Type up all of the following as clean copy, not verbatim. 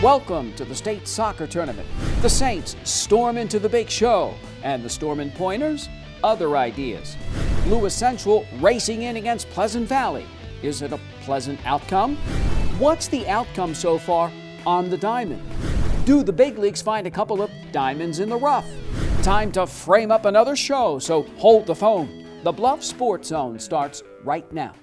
Welcome to the state soccer tournament. The Saints storm into the big show, and the Stormin' Pointers, other ideas. Lewis Central racing in against Pleasant Valley. Is it a pleasant outcome? What's the outcome so far on the diamond? Do the big leagues find a couple of diamonds in the rough? Time to frame up another show, so hold the phone. The Bluffs Sports Zone starts right now.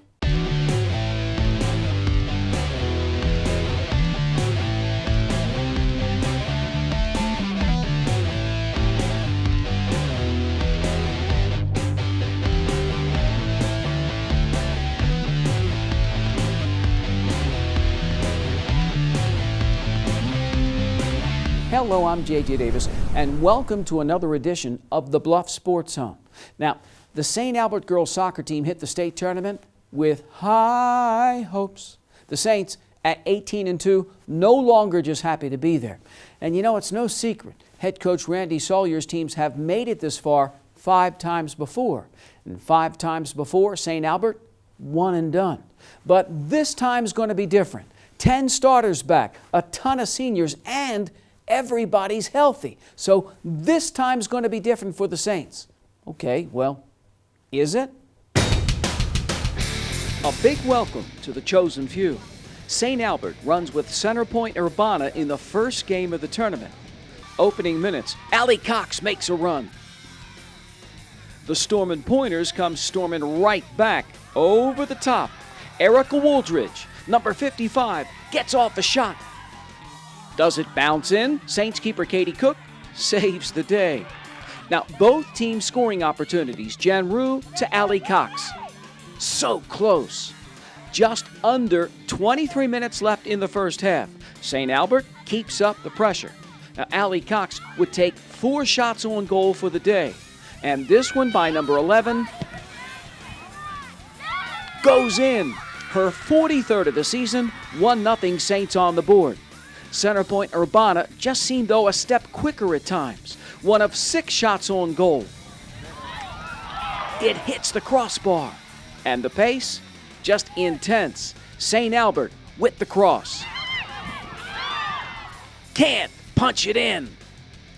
Hello, I'm J.J. Davis, and welcome to another edition of the Bluffs Sports Zone. Now, the St. Albert girls soccer team hit the state tournament with high hopes. The Saints, at 18-2, no longer just happy to be there. And you know, it's no secret. Head coach Randy Sawyer's teams have made it this far 5 times before. And 5 times before, St. Albert, one and done. But this time's going to be different. 10 starters back, a ton of seniors, and everybody's healthy. So this time's going to be different for the Saints. Okay, well, is it? A big welcome to the chosen few. St. Albert runs with Center Point Urbana in the first game of the tournament. Opening minutes, Allie Cox makes a run. The Stormin' Pointers come storming right back over the top. Erica Wooldridge, number 55, gets off a shot. Does it bounce in? Saints keeper Katie Cook saves the day. Now, both teams scoring opportunities. Jan Rue to Allie Cox. So close. Just under 23 minutes left in the first half. St. Albert keeps up the pressure. Now, Allie Cox would take 4 shots on goal for the day. And this one by number 11 goes in. Her 43rd of the season, 1-0 Saints on the board. Center Point Urbana just seemed, though, a step quicker at times. 1 of 6 shots on goal. It hits the crossbar. And the pace, just intense. St. Albert with the cross. Can't punch it in.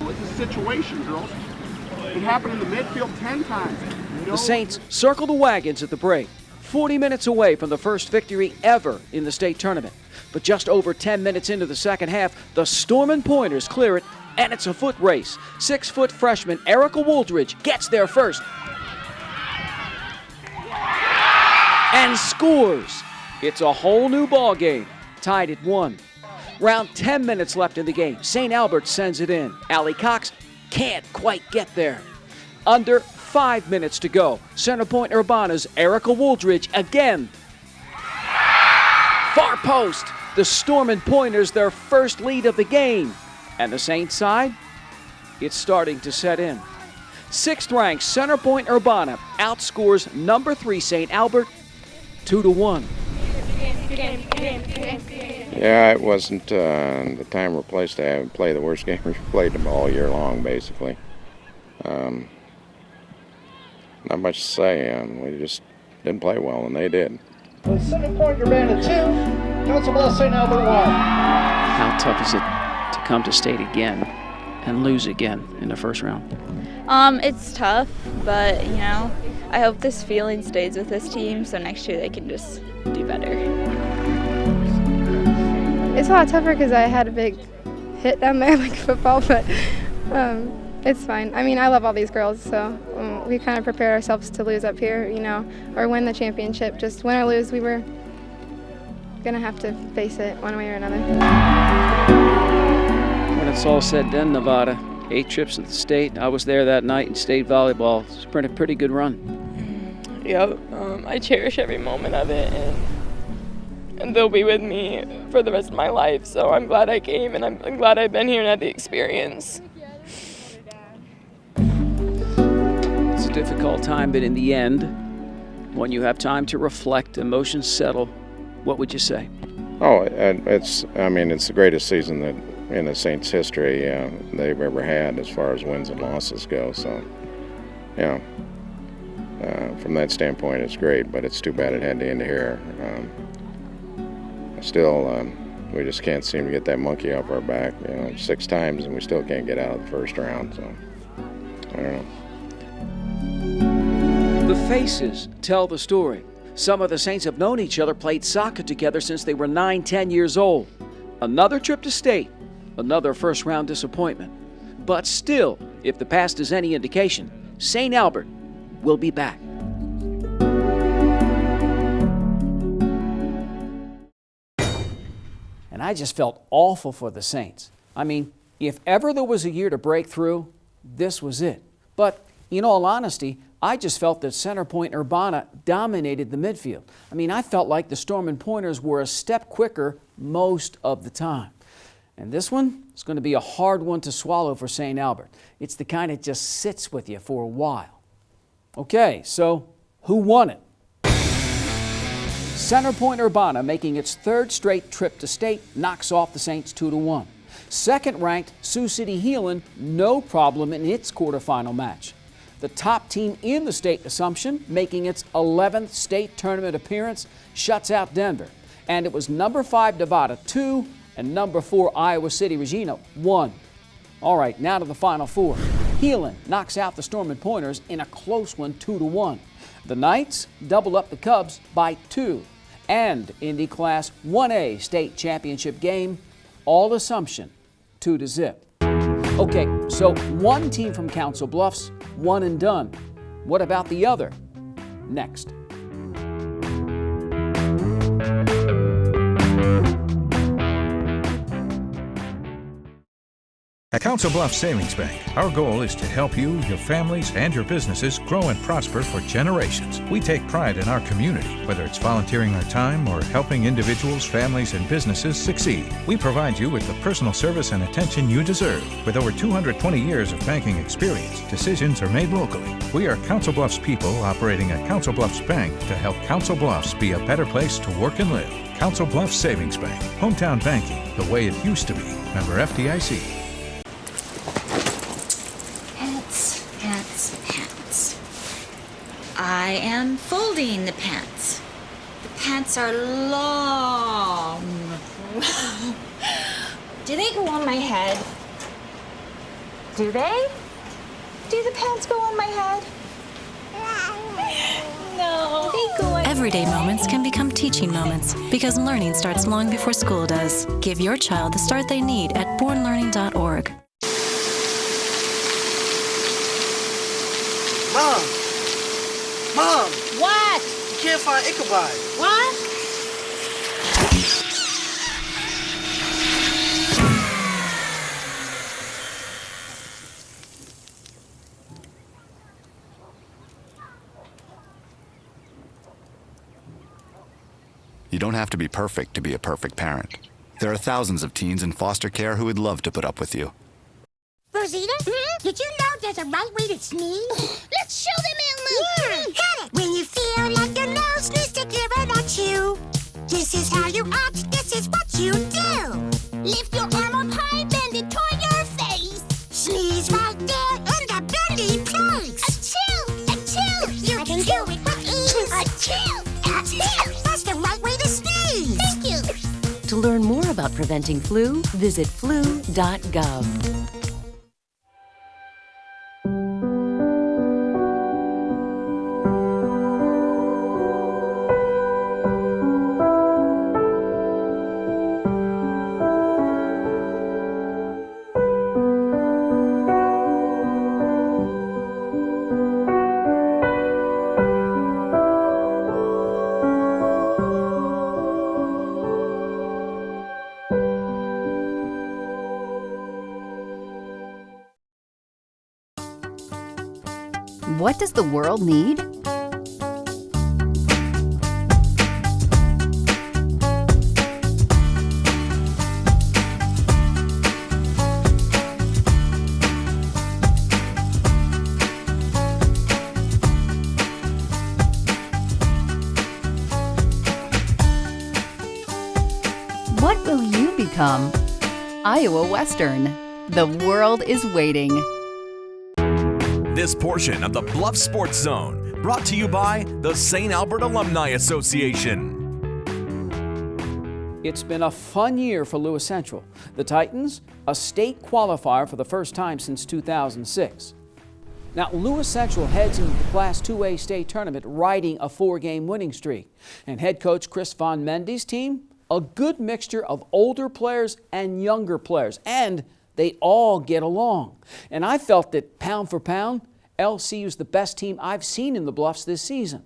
It's a situation, girls. It happened in the midfield 10 times. The Saints circle the wagons at the break. 40 minutes away from the first victory ever in the state tournament. But just over 10 minutes into the second half, the Stormin' Pointers clear it, and it's a foot race. 6-foot freshman Erica Wooldridge gets there first and scores. It's a whole new ball game, tied at 1. Around 10 minutes left in the game. St. Albert sends it in. Allie Cox can't quite get there. Under 5 minutes to go. Center Point Urbana's Erica Wooldridge again. Far post. The Stormin' Pointers their first lead of the game. And the Saints side, it's starting to set in. 6th-ranked Center Point Urbana outscores number 3 St. Albert 2-1. Yeah, it wasn't the time or place to play the worst game. We played them all year long, basically. Not much to say. We just didn't play well, and they did. Center Point Urbana 2, Council Bluffs St. Albert 1. How tough is it to come to state again and lose again in the first round? It's tough, but, you know, I hope this feeling stays with this team so next year they can just do better. It's a lot tougher because I had a big hit down there like football, but it's fine. I mean, I love all these girls, so we kind of prepare ourselves to lose up here, you know, or win the championship. Just win or lose, we were going to have to face it one way or another. When it's all said and done, Nevada, 8 trips to the state. I was there that night in state volleyball. It's been a pretty good run. Yep, I cherish every moment of it, and they'll be with me for the rest of my life. So I'm glad I came, and I'm glad I've been here and had the experience. It's a difficult time, but in the end, when you have time to reflect, emotions settle, what would you say? Oh, it's the greatest season that in the Saints' history they've ever had as far as wins and losses go. So, yeah, from that standpoint, it's great, but it's too bad it had to end here. Still, we just can't seem to get that monkey off our back. 6 times and we still can't get out of the first round. So I don't know. The faces tell the story. Some of the Saints have known each other, played soccer together since they were 9-10 years old. Another trip to state, another first-round disappointment. But still, if the past is any indication, St. Albert will be back. And I just felt awful for the Saints. I mean, if ever there was a year to break through, this was it. But in all honesty, I just felt that center point Urbana dominated the midfield. I mean, I felt like the Stormin' Pointers were a step quicker most of the time. And this one is going to be a hard one to swallow for St. Albert. It's the kind that just sits with you for a while. Okay, so who won it? Center Point Urbana, making its 3rd straight trip to state, knocks off the Saints 2-1. Second-ranked Sioux City Heelan, no problem in its quarterfinal match. The top team in the state Assumption, making its 11th state tournament appearance, shuts out Denver. And it was number 5 Nevada 2 and number 4 Iowa City Regina 1. All right, now to the Final Four. Heelan knocks out the Stormin' Pointers in a close one 2-1. The Knights double up the Cubs by 2. And in the Class 1A state championship game, all Assumption 2-0. Okay, so one team from Council Bluffs, one and done. What about the other? Next. At Council Bluffs Savings Bank, our goal is to help you, your families, and your businesses grow and prosper for generations. We take pride in our community, whether it's volunteering our time or helping individuals, families, and businesses succeed. We provide you with the personal service and attention you deserve. With over 220 years of banking experience, decisions are made locally. We are Council Bluffs people operating at Council Bluffs Bank to help Council Bluffs be a better place to work and live. Council Bluffs Savings Bank, hometown banking, the way it used to be. Member FDIC. I am folding the pants. The pants are long. Do they go on my head? Do they? Do the pants go on my head? No. They go on. Everyday moments can become teaching moments because learning starts long before school does. Give your child the start they need at bornlearning.org. Mom! What? You can't find Ichabod. What? You don't have to be perfect to be a perfect parent. There are thousands of teens in foster care who would love to put up with you. Rosita, did you know there's a right way to sneeze? Let's show them, Elmo! Yeah, got it! When you feel like your nose needs to give it at you, this is how you act, this is what you do. Lift your arm up high, bend it toward your face. Sneeze right there in the bendy place. Achoo! Achoo! You can do it with ease. Achoo! Achoo! That's the right way to sneeze. Thank you. To learn more about preventing flu, visit flu.gov. What does the world need? What will you become? Iowa Western. The world is waiting. This portion of the Bluffs Sports Zone brought to you by the St. Albert Alumni Association. It's been a fun year for Lewis Central. The Titans, a state qualifier for the first time since 2006. Now, Lewis Central heads into the Class 2A state tournament riding a 4-game winning streak. And head coach Chris Von Mendy's team, a good mixture of older players and younger players. And they all get along. And I felt that pound for pound, LCU is the best team I've seen in the Bluffs this season.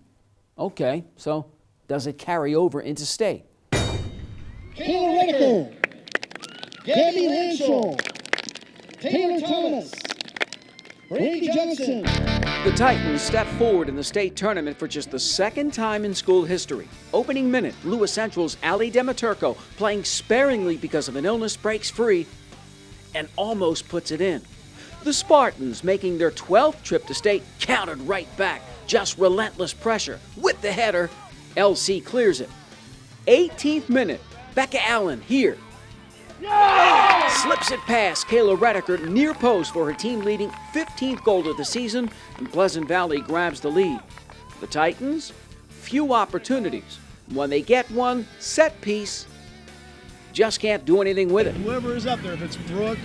Okay, so does it carry over into state? Kayla Rediker, Gabby Lanshaw, Taylor Thomas, Brady Johnson. The Titans step forward in the state tournament for just the second time in school history. Opening minute, Lewis Central's Ali Demiturco, playing sparingly because of an illness, breaks free and almost puts it in. The Spartans, making their 12th trip to state, countered right back. Just relentless pressure. With the header, LC clears it. 18th minute, Becca Allen here. Slips it past Kayla Rediker near post for her team-leading 15th goal of the season, and Pleasant Valley grabs the lead. The Titans, few opportunities. When they get one, set piece, just can't do anything with it. Whoever is up there, if it's Brooke,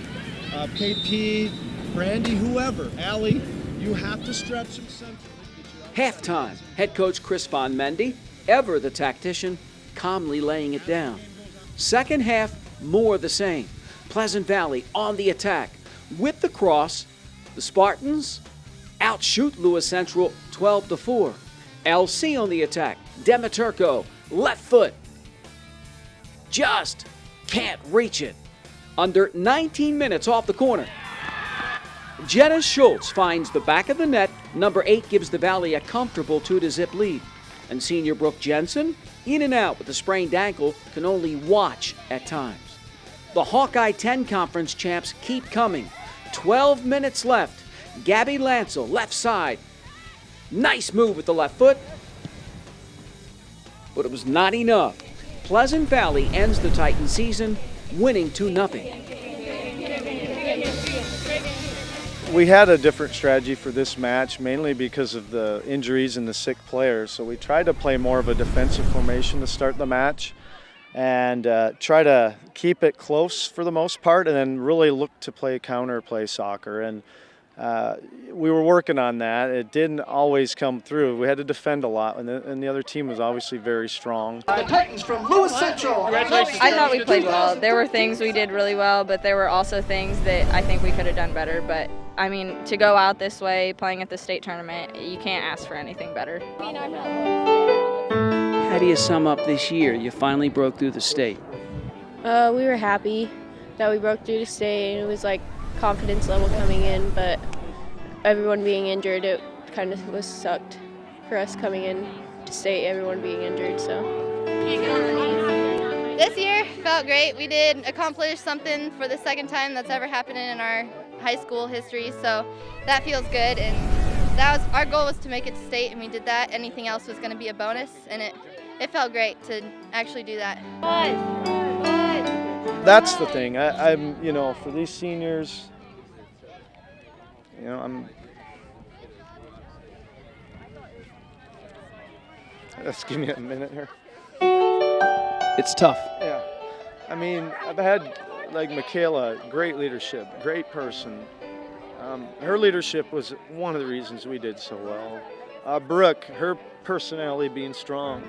KP, Brandy, whoever, Allie, you have to stretch them central. Halftime, head coach Chris Von Mendy, ever the tactician, calmly laying it down. Second half, more the same. Pleasant Valley on the attack. With the cross, the Spartans outshoot Lewis Central 12-4. LC on the attack. Demiturco, left foot. Just can't reach it. Under 19 minutes off the corner. Jenna Schultz finds the back of the net. Number 8 gives the Valley a comfortable 2-0 lead. And senior Brooke Jensen, in and out with a sprained ankle, can only watch at times. The Hawkeye 10 Conference champs keep coming. 12 minutes left. Gabby Lansell, left side. Nice move with the left foot. But it was not enough. Pleasant Valley ends the Titan season winning 2-0. We had a different strategy for this match, mainly because of the injuries and the sick players. So we tried to play more of a defensive formation to start the match and try to keep it close for the most part, and then really look to play counter-play soccer. And we were working on that. It didn't always come through. We had to defend a lot, and the other team was obviously very strong. The Titans from Lewis Central. I thought we played well. There were things we did really well, but there were also things that I think we could have done better. But I mean, to go out this way, playing at the state tournament, you can't ask for anything better. How do you sum up this year? You finally broke through the state. We were happy that we broke through the state, and it was like confidence level coming in, but everyone being injured, it kind of was sucked for us coming in to state, everyone being injured, so. This year felt great. We did accomplish something for the second time that's ever happened in our high school history, so that feels good. And that was our goal, was to make it to state, and we did that. Anything else was going to be a bonus, and it felt great to actually do that. That's the thing. I'm, for these seniors, Just give me a minute here. It's tough. Yeah. I mean, I've had, like, Michaela, great leadership, great person. Her leadership was one of the reasons we did so well. Brooke, her personality being strong,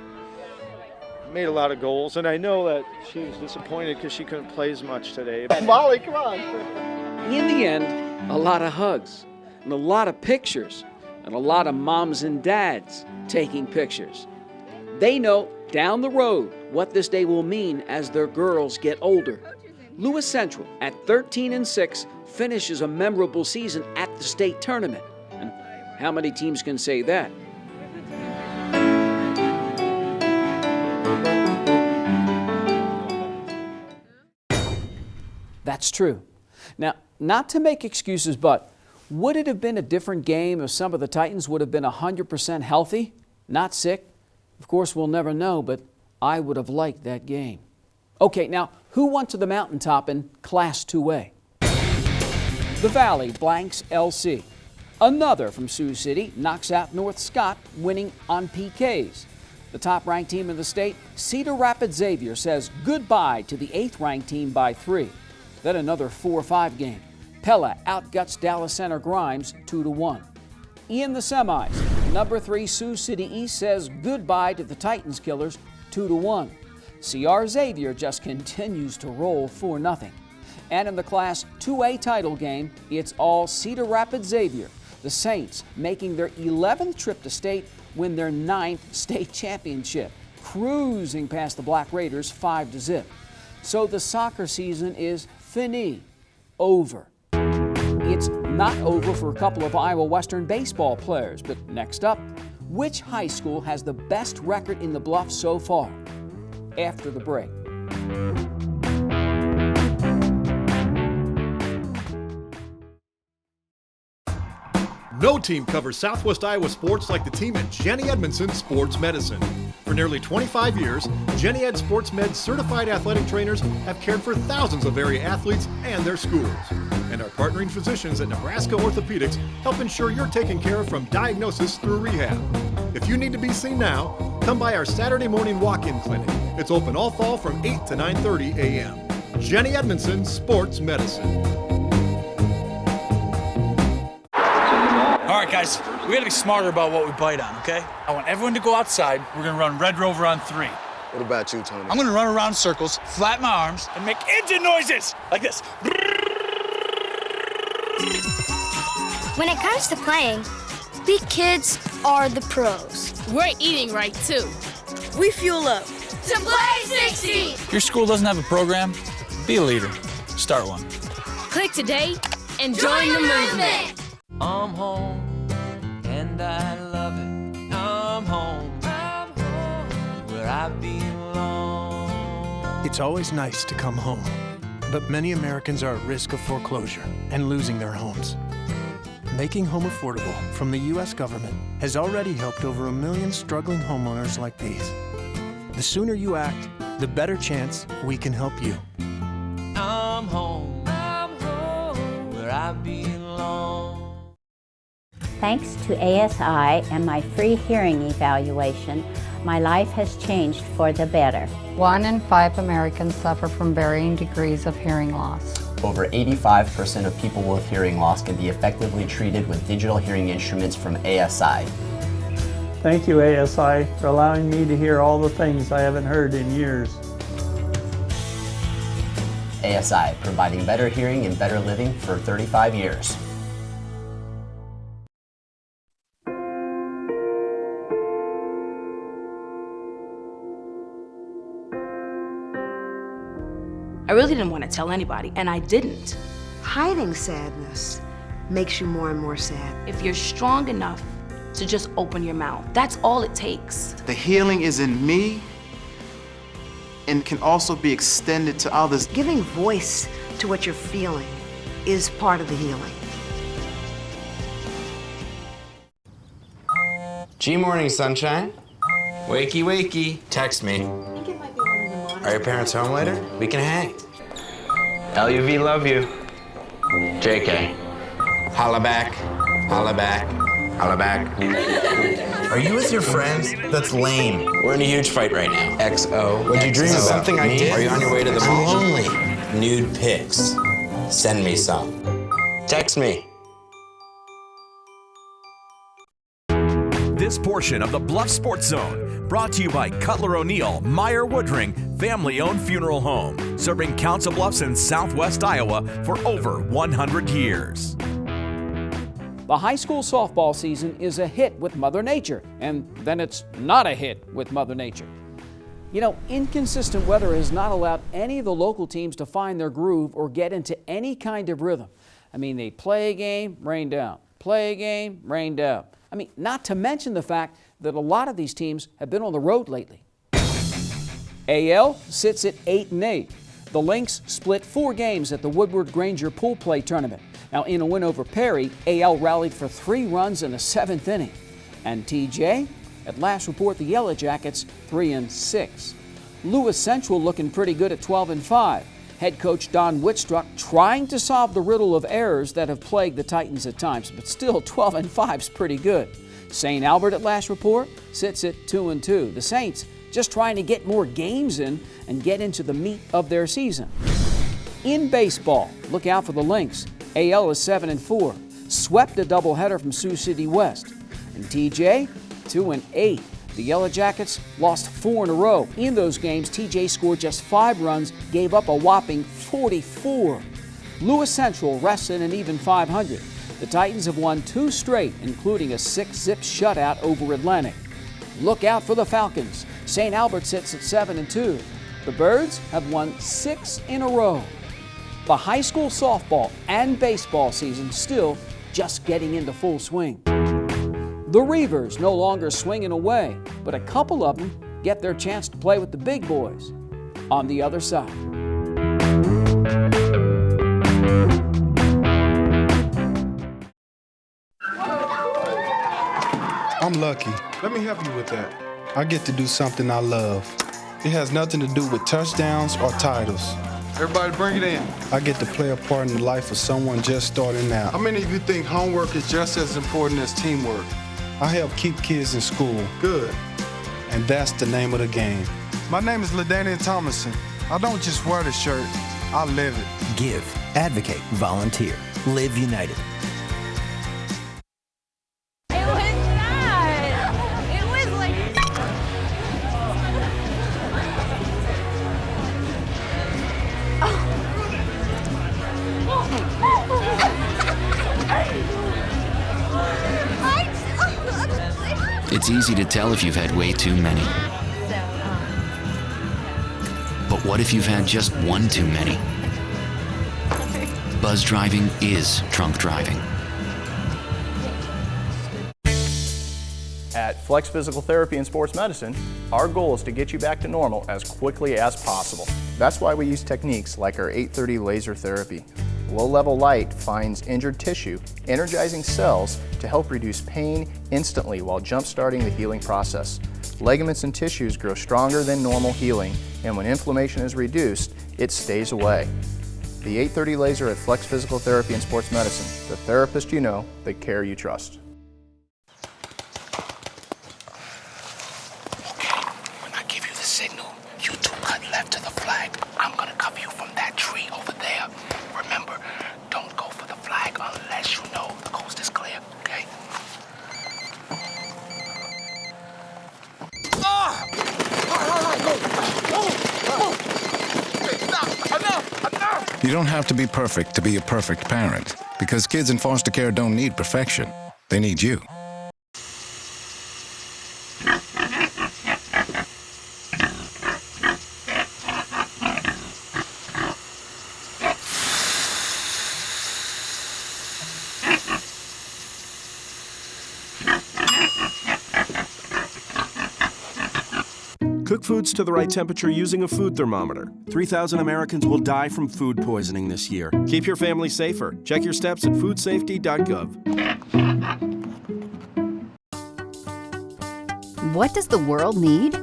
made a lot of goals, and I know that she was disappointed because she couldn't play as much today. Molly, come on. In the end, a lot of hugs, and a lot of pictures, and a lot of moms and dads taking pictures. They know down the road what this day will mean as their girls get older. Lewis Central, at 13-6, finishes a memorable season at the state tournament. And how many teams can say that? That's true. Now, not to make excuses, but would it have been a different game if some of the Titans would have been 100% healthy, not sick? Of course, we'll never know, but I would have liked that game. Okay, now, who went to the mountaintop in Class 2A? The Valley blanks LC. Another from Sioux City knocks out North Scott, winning on PKs. The top-ranked team in the state, Cedar Rapids Xavier, says goodbye to the 8th-ranked team by 3. Then another 4-5 game. Pella outguts Dallas Center Grimes 2-1. In the semis, number 3 Sioux City East says goodbye to the Titans Killers 2-1. CR Xavier just continues to roll 4-0. And in the Class 2A title game, it's all Cedar Rapids Xavier. The Saints, making their 11th trip to state, win their 9th state championship, cruising past the Black Raiders 5-0. So the soccer season is over. It's not over for a couple of Iowa Western baseball players, but next up, which high school has the best record in the Bluffs so far? After the break. No team covers Southwest Iowa sports like the team at Jenny Edmondson Sports Medicine. For nearly 25 years, Jenny Ed Sports Med's certified athletic trainers have cared for thousands of area athletes and their schools. And our partnering physicians at Nebraska Orthopedics help ensure you're taken care of from diagnosis through rehab. If you need to be seen now, come by our Saturday morning walk-in clinic. It's open all fall from 8 to 9:30 a.m. Jenny Edmondson Sports Medicine. All right, guys, we gotta be smarter about what we bite on, okay? I want everyone to go outside. We're gonna run Red Rover on 3. What about you, Tony? I'm gonna run around in circles, flap my arms, and make engine noises like this. When it comes to playing, we kids are the pros. We're eating right, too. We fuel up To play 60! If your school doesn't have a program, be a leader. Start one. Click today and join the movement. I'm home, and I love it. I'm home, where I belong. It's always nice to come home, but many Americans are at risk of foreclosure and losing their homes. Making home affordable from the U.S. government has already helped over 1 million struggling homeowners like these. The sooner you act, the better chance we can help you. I'm home, where I belong. Thanks to ASI and my free hearing evaluation, my life has changed for the better. 1 in 5 Americans suffer from varying degrees of hearing loss. Over 85% of people with hearing loss can be effectively treated with digital hearing instruments from ASI. Thank you, ASI, for allowing me to hear all the things I haven't heard in years. ASI, providing better hearing and better living for 35 years. I really didn't want to tell anybody, and I didn't. Hiding sadness makes you more and more sad. If you're strong enough to just open your mouth, that's all it takes. The healing is in me and can also be extended to others. Giving voice to what you're feeling is part of the healing. G-Morning, sunshine. Wakey, wakey. Text me. Are your parents home later? We can hang. LUV, love you. JK. Holla back. Holla back. Holla back. Are you with your friends? That's lame. We're in a huge fight right now. XO. What'd you dream about? Something I did. Are you on your way to the beach? I'm lonely. Nude pics. Send me some. Text me. This portion of the Bluffs Sports Zone brought to you by Cutler O'Neill, Meyer Woodring, family-owned funeral home, serving Council Bluffs in southwest Iowa for over 100 years. The high school softball season is a hit with Mother Nature, and then it's not a hit with Mother Nature. You know, inconsistent weather has not allowed any of the local teams to find their groove or get into any kind of rhythm. I mean, they play a game, rain down. Play a game, rain down. I mean, not to mention the fact that a lot of these teams have been on the road lately. AL sits at 8-8. The Lynx split 4 games at the Woodward Granger Pool Play Tournament. Now, in a win over Perry, AL rallied for 3 runs in the 7th inning. And TJ, at last report, the Yellow Jackets 3-6. Lewis Central looking pretty good at 12-5. Head coach Don Whitstruck trying to solve the riddle of errors that have plagued the Titans at times, but still 12-5 is pretty good. St. Albert at last report sits at 2-2. The Saints just trying to get more games in and get into the meat of their season. In baseball, look out for the Lynx. AL is 7-4. Swept a doubleheader from Sioux City West. And TJ, 2-8. The Yellow Jackets lost 4 in a row. In those games, TJ scored just 5 runs, gave up a whopping 44. Lewis Central rests in an even 500. The Titans have won 2 straight, including a 6-zip shutout over Atlantic. Look out for the Falcons. St. Albert sits at 7-2. The Birds have won 6 in a row. The high school softball and baseball season still just getting into full swing. The Reivers no longer swinging away, but a couple of them get their chance to play with the big boys on the other side. I'm lucky. Let me help you with that. I get to do something I love. It has nothing to do with touchdowns or titles. Everybody bring it in. I get to play a part in the life of someone just starting out. How many of you think homework is just as important as teamwork? I help keep kids in school. Good. And that's the name of the game. My name is LaDainian Thomason. I don't just wear the shirt, I live it. Give, advocate, volunteer. Live United. It's easy to tell if you've had way too many. But what if you've had just one too many? Buzz driving is drunk driving. At Flex Physical Therapy and Sports Medicine, our goal is to get you back to normal as quickly as possible. That's why we use techniques like our 830 laser therapy. Low-level light finds injured tissue, energizing cells to help reduce pain instantly while jump-starting the healing process. Ligaments and tissues grow stronger than normal healing, and when inflammation is reduced, it stays away. The 830 laser at Flex Physical Therapy and Sports Medicine, the therapist you know, the care you trust. Okay, when I give you the signal, you 2 cut left to the flag. I'm gonna cover you from that tree over there. Remember, don't go for the flag unless you know the coast is clear, okay? You don't have to be perfect to be a perfect parent, because kids in foster care don't need perfection. They need you. Cook foods to the right temperature using a food thermometer. 3,000 Americans will die from food poisoning this year. Keep your family safer. Check your steps at foodsafety.gov. What does the world need?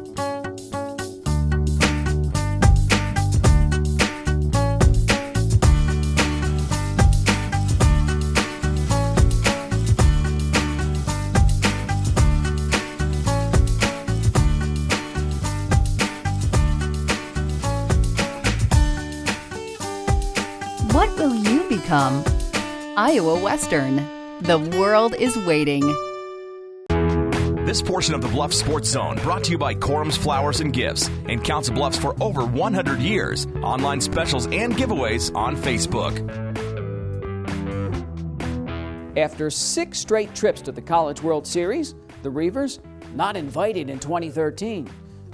What will you become? Iowa Western. The world is waiting. This portion of the Bluffs Sports Zone brought to you by Corum's Flowers and Gifts in Council Bluffs for over 100 years. Online specials and giveaways on Facebook. After 6 straight trips to the College World Series, the Reivers not invited in 2013.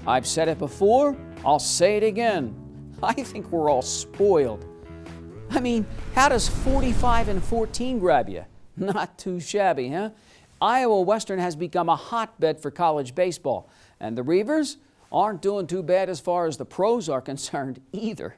I've said it before, I'll say it again. I think we're all spoiled. I mean, how does 45-14 grab you? Not too shabby, huh? Iowa Western has become a hotbed for college baseball, and the Reivers aren't doing too bad as far as the pros are concerned either.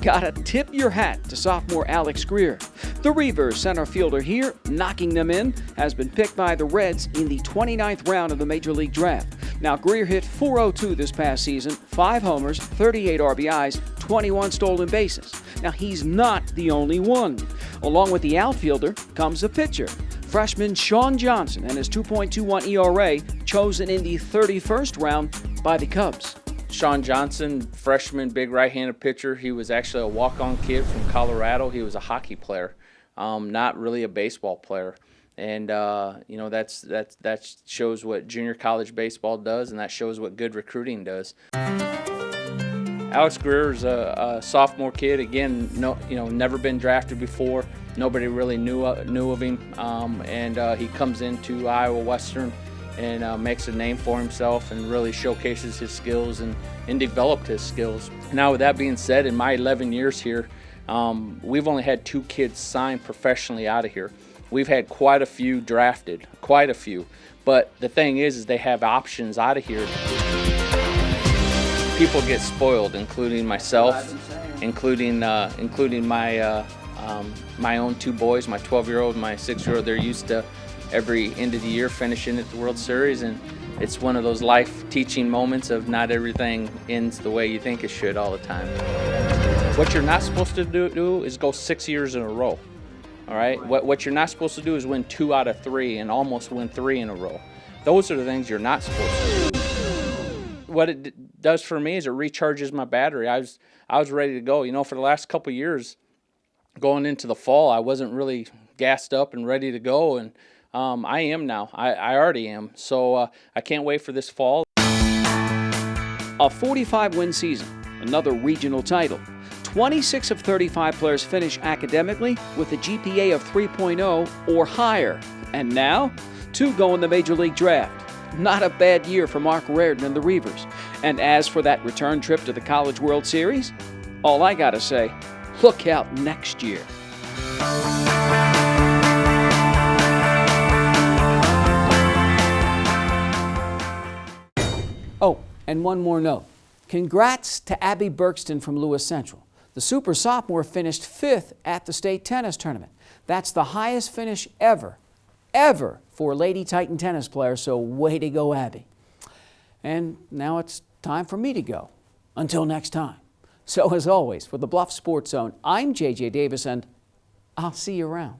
Gotta tip your hat to sophomore Alex Greer. The Reivers center fielder here, knocking them in, has been picked by the Reds in the 29th round of the Major League Draft. Now, Greer hit .402 this past season, 5 homers, 38 RBIs, 21 stolen bases. Now, he's not the only one. Along with the outfielder comes a pitcher. freshman Sean Johnson and his 2.21 ERA chosen in the 31st round by the Cubs. Sean Johnson, freshman, big right-handed pitcher. He was actually a walk-on kid from Colorado. He was a hockey player, not really a baseball player. And you know, that shows what junior college baseball does, and that shows what good recruiting does. Alex Greer's a sophomore kid. Again, never been drafted before. Nobody really knew of him, and he comes into Iowa Western and makes a name for himself and really showcases his skills and developed his skills. Now, with that being said, in my 11 years here, we've only had 2 kids signed professionally out of here. We've had quite a few drafted, quite a few. But the thing is they have options out of here. People get spoiled, including myself, including my my own 2 boys, my 12-year-old and my 6-year-old. They're used to every end of the year finishing at the World Series, and it's one of those life-teaching moments of not everything ends the way you think it should all the time. What you're not supposed to do is go 6 years in a row, all right? What you're not supposed to do is win 2 out of 3 and almost win 3 in a row. Those are the things you're not supposed to do. What it does for me is it recharges my battery. I was ready to go. You know, for the last couple of years, going into the fall, I wasn't really gassed up and ready to go, and I am now. I already am. So I can't wait for this fall. A 45-win season, another regional title. 26 of 35 players finish academically with a GPA of 3.0 or higher. And now, 2 go in the Major League Draft. Not a bad year for Mark Reardon and the Reivers. And as for that return trip to the College World Series, all I gotta say, look out next year. Oh, and one more note. Congrats to Abby Berkston from Lewis Central. The super sophomore finished 5th at the state tennis tournament. That's the highest finish ever for a Lady Titan tennis player, so way to go, Abby. And now it's time for me to go. Until next time. So as always, for the Bluffs Sports Zone, I'm JJ Davis, and I'll see you around.